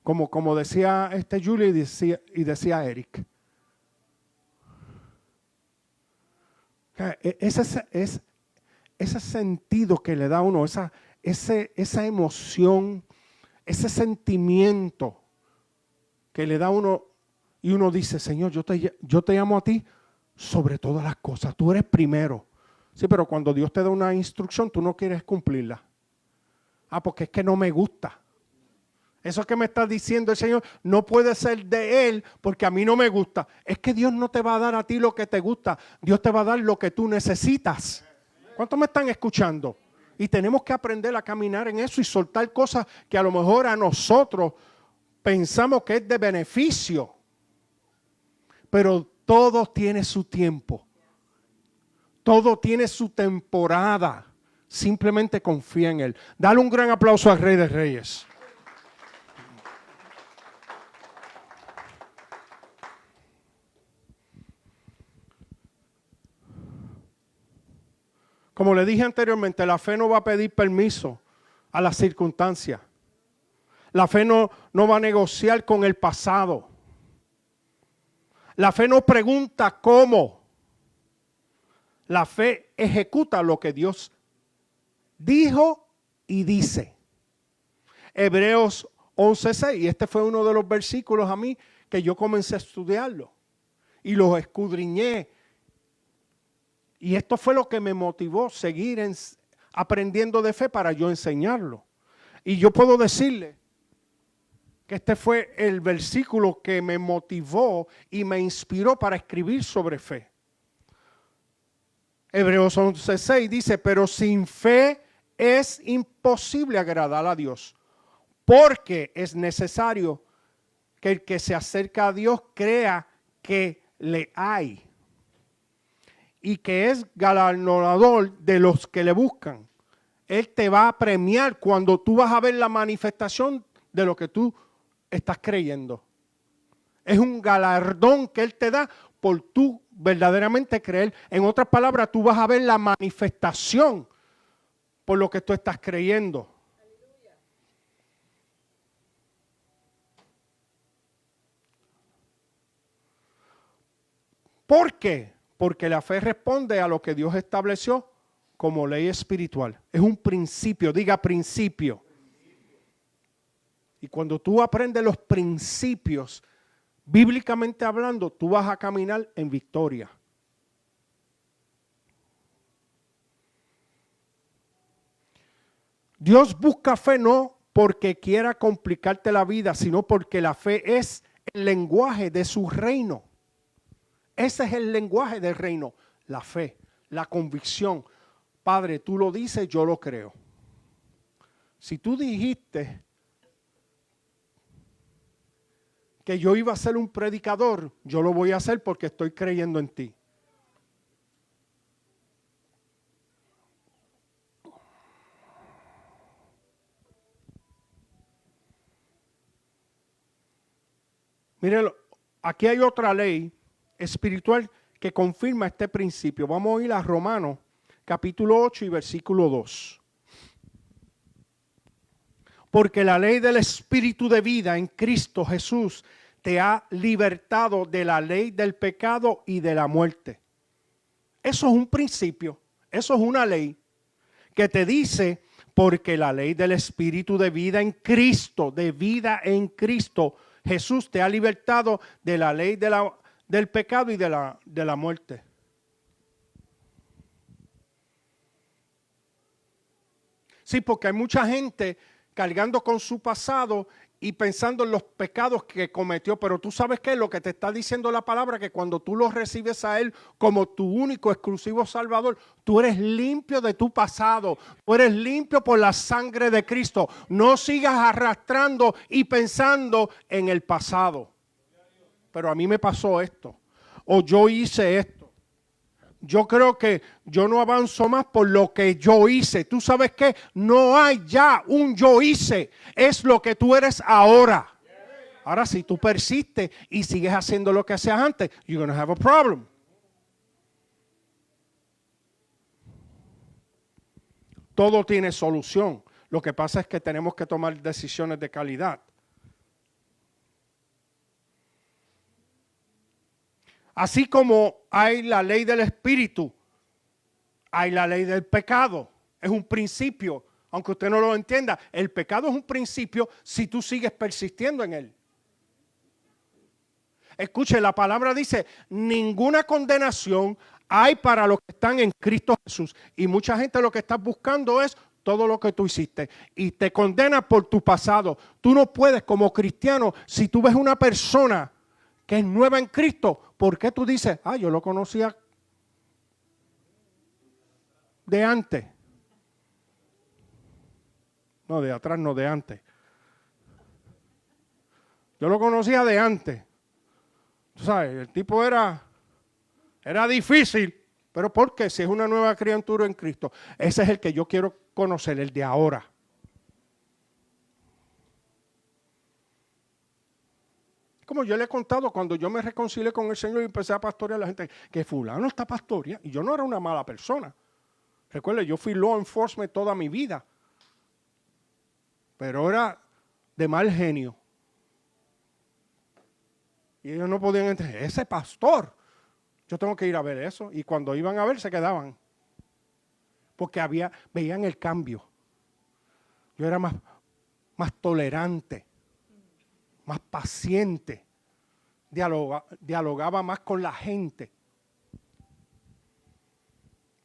como decía Julie y decía Eric. Ese sentido que le da a uno, esa emoción, ese sentimiento que le da a uno, y uno dice, Señor, yo te amo a ti sobre todas las cosas, tú eres primero. Sí, pero cuando Dios te da una instrucción, tú no quieres cumplirla. Porque es que no me gusta. Eso que me está diciendo el Señor no puede ser de Él porque a mí no me gusta. Es que Dios no te va a dar a ti lo que te gusta. Dios te va a dar lo que tú necesitas. ¿Cuántos me están escuchando? Y tenemos que aprender a caminar en eso y soltar cosas que a lo mejor a nosotros pensamos que es de beneficio. Pero todo tiene su tiempo. Todo tiene su temporada. Simplemente confía en Él. Dale un gran aplauso al Rey de Reyes. Como le dije anteriormente, la fe no va a pedir permiso a las circunstancias. La fe no va a negociar con el pasado. La fe no pregunta cómo. La fe ejecuta lo que Dios dijo y dice. Hebreos 11:6, y este fue uno de los versículos a mí que yo comencé a estudiarlo. Y los escudriñé. Y esto fue lo que me motivó a seguir aprendiendo de fe para yo enseñarlo. Y yo puedo decirle que este fue el versículo que me motivó y me inspiró para escribir sobre fe. Hebreos 11:6 dice, pero sin fe es imposible agradar a Dios, porque es necesario que el que se acerca a Dios crea que le hay y que es galardonador de los que le buscan. Él te va a premiar cuando tú vas a ver la manifestación de lo que tú estás creyendo. Es un galardón que Él te da por tú verdaderamente creer. En otras palabras, tú vas a ver la manifestación por lo que tú estás creyendo. ¿Por qué? Porque la fe responde a lo que Dios estableció como ley espiritual. Es un principio, diga principio. Y cuando tú aprendes los principios, bíblicamente hablando, tú vas a caminar en victoria. Dios busca fe no porque quiera complicarte la vida, sino porque la fe es el lenguaje de su reino. Ese es el lenguaje del reino, la fe, la convicción. Padre, tú lo dices, yo lo creo. Si tú dijiste que yo iba a ser un predicador, yo lo voy a hacer porque estoy creyendo en ti. Miren, aquí hay otra ley espiritual que confirma este principio. Vamos a ir a Romanos, capítulo 8 y versículo 2. Porque la ley del Espíritu de vida en Cristo Jesús te ha libertado de la ley del pecado y de la muerte. Eso es un principio, eso es una ley que te dice, porque la ley del Espíritu de vida en Cristo, Jesús te ha libertado de la ley del pecado y de la muerte. Sí, porque hay mucha gente cargando con su pasado y pensando en los pecados que cometió. Pero tú sabes qué, lo que te está diciendo la palabra, que cuando tú lo recibes a Él como tu único, exclusivo Salvador, tú eres limpio de tu pasado. Tú eres limpio por la sangre de Cristo. No sigas arrastrando y pensando en el pasado. Pero a mí me pasó esto. O yo hice esto. Yo creo que yo no avanzo más por lo que yo hice. ¿Tú sabes qué? No hay ya un yo hice. Es lo que tú eres ahora. Ahora, si tú persistes y sigues haciendo lo que hacías antes, you're going to have a problem. Todo tiene solución. Lo que pasa es que tenemos que tomar decisiones de calidad. Así como hay la ley del Espíritu, hay la ley del pecado. Es un principio, aunque usted no lo entienda. El pecado es un principio si tú sigues persistiendo en él. Escuche, la palabra dice, ninguna condenación hay para los que están en Cristo Jesús. Y mucha gente lo que está buscando es todo lo que tú hiciste. Y te condena por tu pasado. Tú no puedes como cristiano, si tú ves una persona que es nueva en Cristo, ¿por qué tú dices, yo lo conocía de antes? No, de atrás, no, de antes. Yo lo conocía de antes. Tú sabes, el tipo era difícil, pero ¿por qué? Si es una nueva criatura en Cristo. Ese es el que yo quiero conocer, el de ahora. Como yo le he contado, cuando yo me reconcilié con el Señor y empecé a pastorear a la gente, que fulano está pastoreando, y yo no era una mala persona. Recuerde, yo fui law enforcement toda mi vida, pero era de mal genio. Y ellos no podían entender, ese pastor, yo tengo que ir a ver eso. Y cuando iban a ver, se quedaban. Porque veían el cambio. Yo era más tolerante, más paciente, dialogaba más con la gente.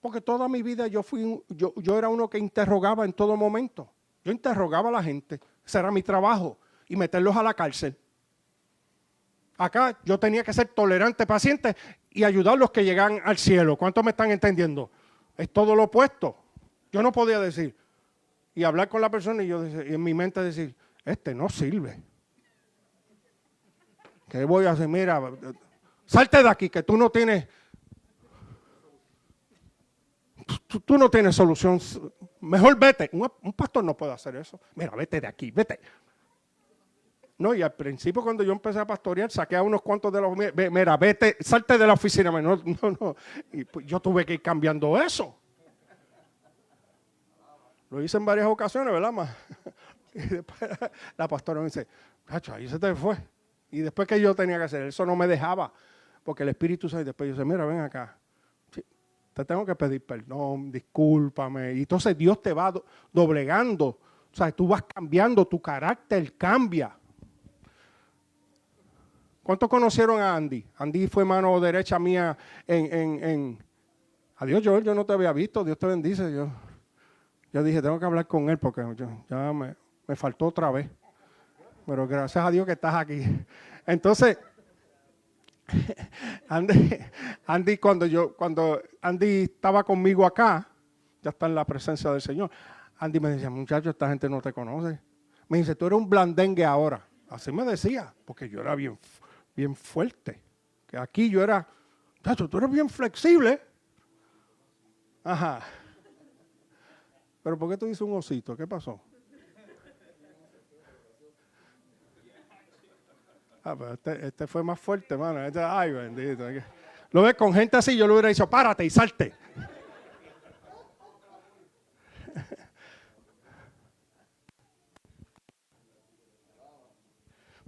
Porque toda mi vida yo era uno que interrogaba en todo momento. Yo interrogaba a la gente, ese era mi trabajo, y meterlos a la cárcel. Acá yo tenía que ser tolerante, paciente y ayudar a los que llegan al cielo. ¿Cuántos me están entendiendo? Es todo lo opuesto. Yo no podía decir y hablar con la persona y en mi mente decir, este no sirve. ¿Qué voy a hacer? Mira, salte de aquí que tú no tienes, tú no tienes solución. Mejor vete. Un pastor no puede hacer eso. Mira, vete de aquí, vete. No, y al principio cuando yo empecé a pastorear, saqué a unos cuantos de los... Mira, vete, salte de la oficina. No. Y pues yo tuve que ir cambiando eso. Lo hice en varias ocasiones, ¿verdad? Y después la pastora me dice, cacho, ahí se te fue. Y después que yo tenía que hacer, eso no me dejaba. Porque el Espíritu Santo, después yo dice, mira, ven acá. Sí, te tengo que pedir perdón, discúlpame. Y entonces Dios te va doblegando. O sea, tú vas cambiando, tu carácter cambia. ¿Cuántos conocieron a Andy? Andy fue mano derecha mía Adiós, Joel, yo no te había visto, Dios te bendice. Yo dije, tengo que hablar con él porque ya me faltó otra vez. Pero gracias a Dios que estás aquí. Entonces, Andy, cuando Andy estaba conmigo acá, ya está en la presencia del Señor, Andy me decía, muchacho, esta gente no te conoce. Me dice, tú eres un blandengue ahora. Así me decía, porque yo era bien fuerte. Que aquí yo era, tacho, tú eres bien flexible. Ajá. Pero ¿por qué tú dices un osito? ¿Qué pasó? Ah, pero este fue más fuerte, mano. Ay, bendito. Lo ves con gente así, yo le hubiera dicho, párate y salte.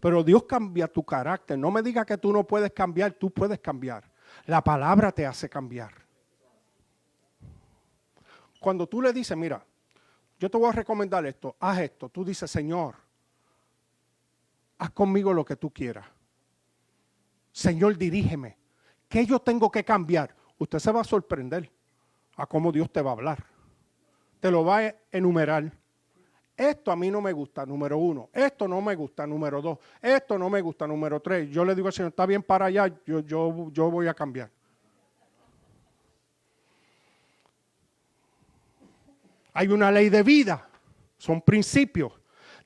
Pero Dios cambia tu carácter. No me digas que tú no puedes cambiar, tú puedes cambiar. La palabra te hace cambiar. Cuando tú le dices, mira, yo te voy a recomendar esto, haz esto. Tú dices, Señor, haz conmigo lo que tú quieras. Señor, dirígeme. ¿Qué yo tengo que cambiar? Usted se va a sorprender a cómo Dios te va a hablar. Te lo va a enumerar. Esto a mí no me gusta, número 1. Esto no me gusta, número 2. Esto no me gusta, número 3. Yo le digo al Señor, está bien para allá, yo voy a cambiar. Hay una ley de vida, son principios.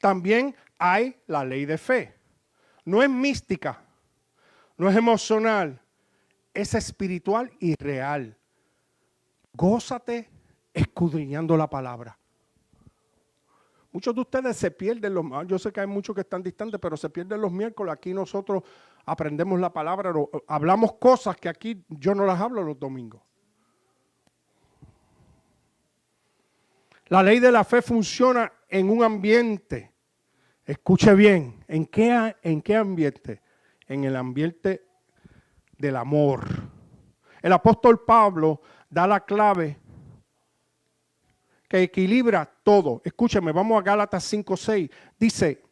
También hay la ley de fe. No es mística, no es emocional, es espiritual y real. Gózate escudriñando la palabra. Muchos de ustedes se pierden yo sé que hay muchos que están distantes, pero se pierden los miércoles. Aquí nosotros aprendemos la palabra, hablamos cosas que aquí yo no las hablo los domingos. La ley de la fe funciona en un ambiente. Escuche bien, ¿en qué ambiente? En el ambiente del amor. El apóstol Pablo da la clave que equilibra todo. Escúcheme, vamos a Gálatas 5:6. Dice,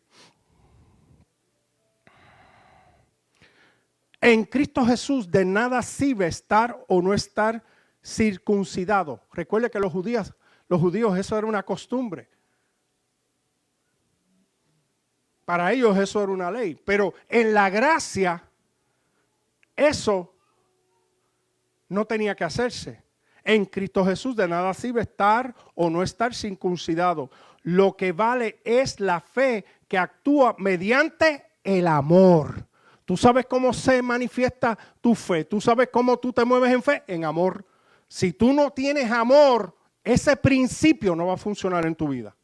en Cristo Jesús de nada sirve estar o no estar circuncidado. Recuerde que los judíos eso era una costumbre. Para ellos eso era una ley. Pero en la gracia, eso no tenía que hacerse. En Cristo Jesús de nada sirve estar o no estar circuncidado. Lo que vale es la fe que actúa mediante el amor. ¿Tú sabes cómo se manifiesta tu fe? ¿Tú sabes cómo tú te mueves en fe? En amor. Si tú no tienes amor, ese principio no va a funcionar en tu vida.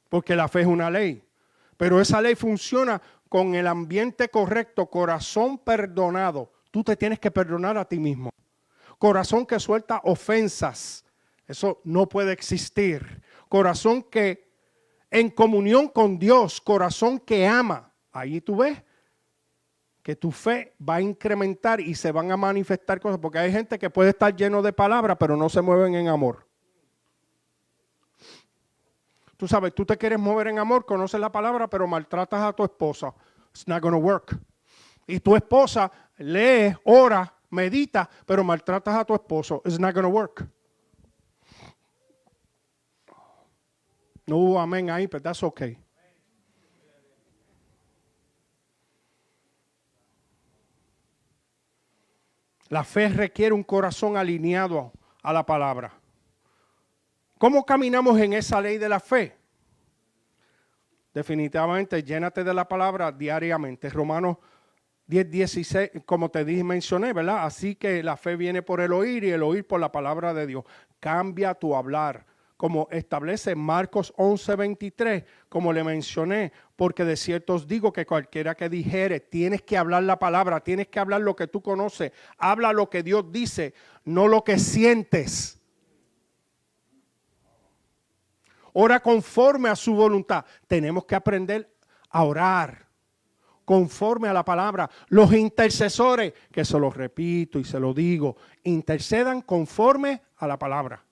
Porque la fe es una ley. Pero esa ley funciona con el ambiente correcto, corazón perdonado. Tú te tienes que perdonar a ti mismo. Corazón que suelta ofensas. Eso no puede existir. Corazón que en comunión con Dios, corazón que ama. Ahí tú ves que tu fe va a incrementar y se van a manifestar cosas. Porque hay gente que puede estar lleno de palabras, pero no se mueven en amor. Tú sabes, tú te quieres mover en amor, conoces la palabra, pero maltratas a tu esposa. It's not going to work. Y tu esposa lee, ora, medita, pero maltratas a tu esposo. It's not going to work. No hubo amén ahí, pero that's okay. La fe requiere un corazón alineado a la palabra. ¿Cómo caminamos en esa ley de la fe? Definitivamente, llénate de la palabra diariamente. Romanos 10:16, como te dije, mencioné, ¿verdad? Así que la fe viene por el oír y el oír por la palabra de Dios. Cambia tu hablar, como establece Marcos 11:23, como le mencioné, porque de cierto os digo que cualquiera que dijere, tienes que hablar la palabra, tienes que hablar lo que tú conoces, habla lo que Dios dice, no lo que sientes. Ora conforme a su voluntad. Tenemos que aprender a orar conforme a la palabra. Los intercesores, que se lo repito y se lo digo, intercedan conforme a la palabra.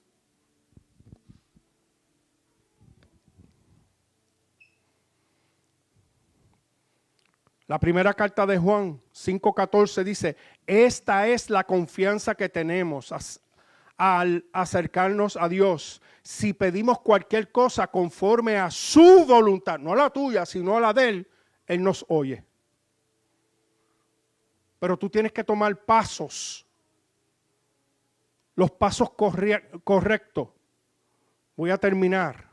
La primera carta de Juan 5:14 dice, esta es la confianza que tenemos al acercarnos a Dios. Si pedimos cualquier cosa conforme a su voluntad, no a la tuya, sino a la de Él nos oye. Pero tú tienes que tomar pasos, los pasos correctos. Voy a terminar.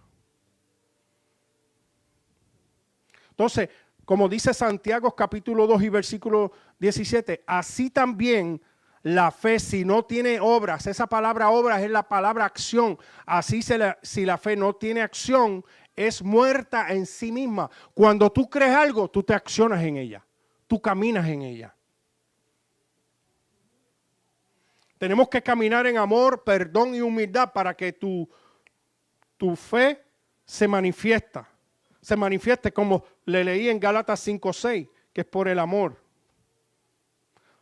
Entonces, como dice Santiago capítulo 2 y versículo 17, así también la fe, si no tiene obras, esa palabra obras es la palabra acción, así si la fe no tiene acción, es muerta en sí misma. Cuando tú crees algo, tú te accionas en ella, tú caminas en ella. Tenemos que caminar en amor, perdón y humildad para que tu fe se manifieste como le leí en Gálatas 5:6, que es por el amor.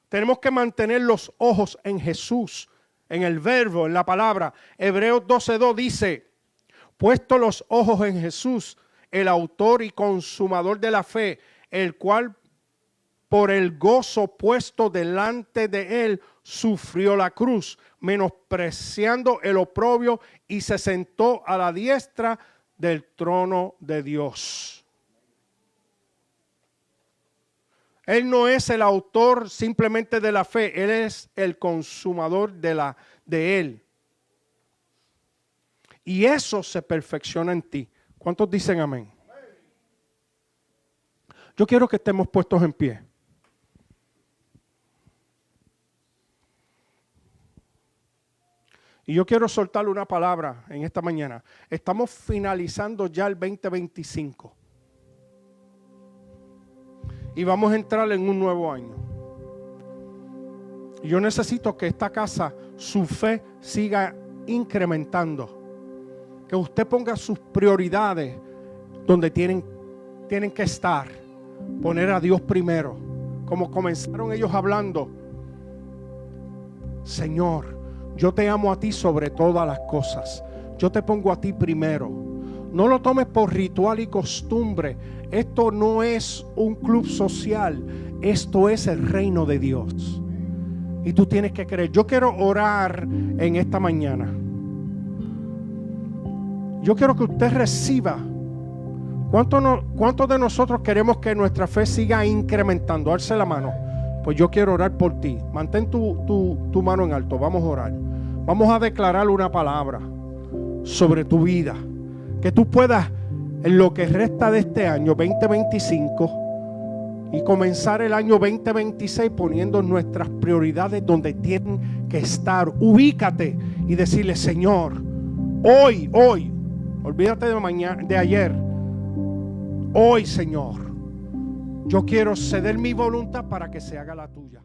Tenemos que mantener los ojos en Jesús, en el verbo, en la palabra. Hebreos 12:2 dice, puesto los ojos en Jesús, el autor y consumador de la fe, el cual por el gozo puesto delante de él sufrió la cruz, menospreciando el oprobio, y se sentó a la diestra del trono de Dios. Él no es el autor simplemente de la fe, Él es el consumador de él. Y eso se perfecciona en ti. ¿Cuántos dicen amén? Yo quiero que estemos puestos en pie. Y yo quiero soltarle una palabra en esta mañana. Estamos finalizando ya el 2025. Y vamos a entrar en un nuevo año. Y yo necesito que esta casa, su fe siga incrementando. Que usted ponga sus prioridades donde tienen que estar. Poner a Dios primero. Como comenzaron ellos hablando. Señor, yo te amo a ti sobre todas las cosas. Yo te pongo a ti primero. No lo tomes por ritual y costumbre. Esto no es un club social. Esto es el reino de Dios. Y tú tienes que creer. Yo quiero orar en esta mañana. Yo quiero que usted reciba. ¿Cuántos de nosotros queremos que nuestra fe siga incrementando? Alce la mano. Pues yo quiero orar por ti. Mantén tu mano en alto. Vamos a orar. Vamos a declarar una palabra sobre tu vida. Que tú puedas, en lo que resta de este año 2025 y comenzar el año 2026 poniendo nuestras prioridades donde tienen que estar. Ubícate y decirle, Señor, hoy, olvídate de mañana, de ayer. Hoy, Señor, yo quiero ceder mi voluntad para que se haga la tuya.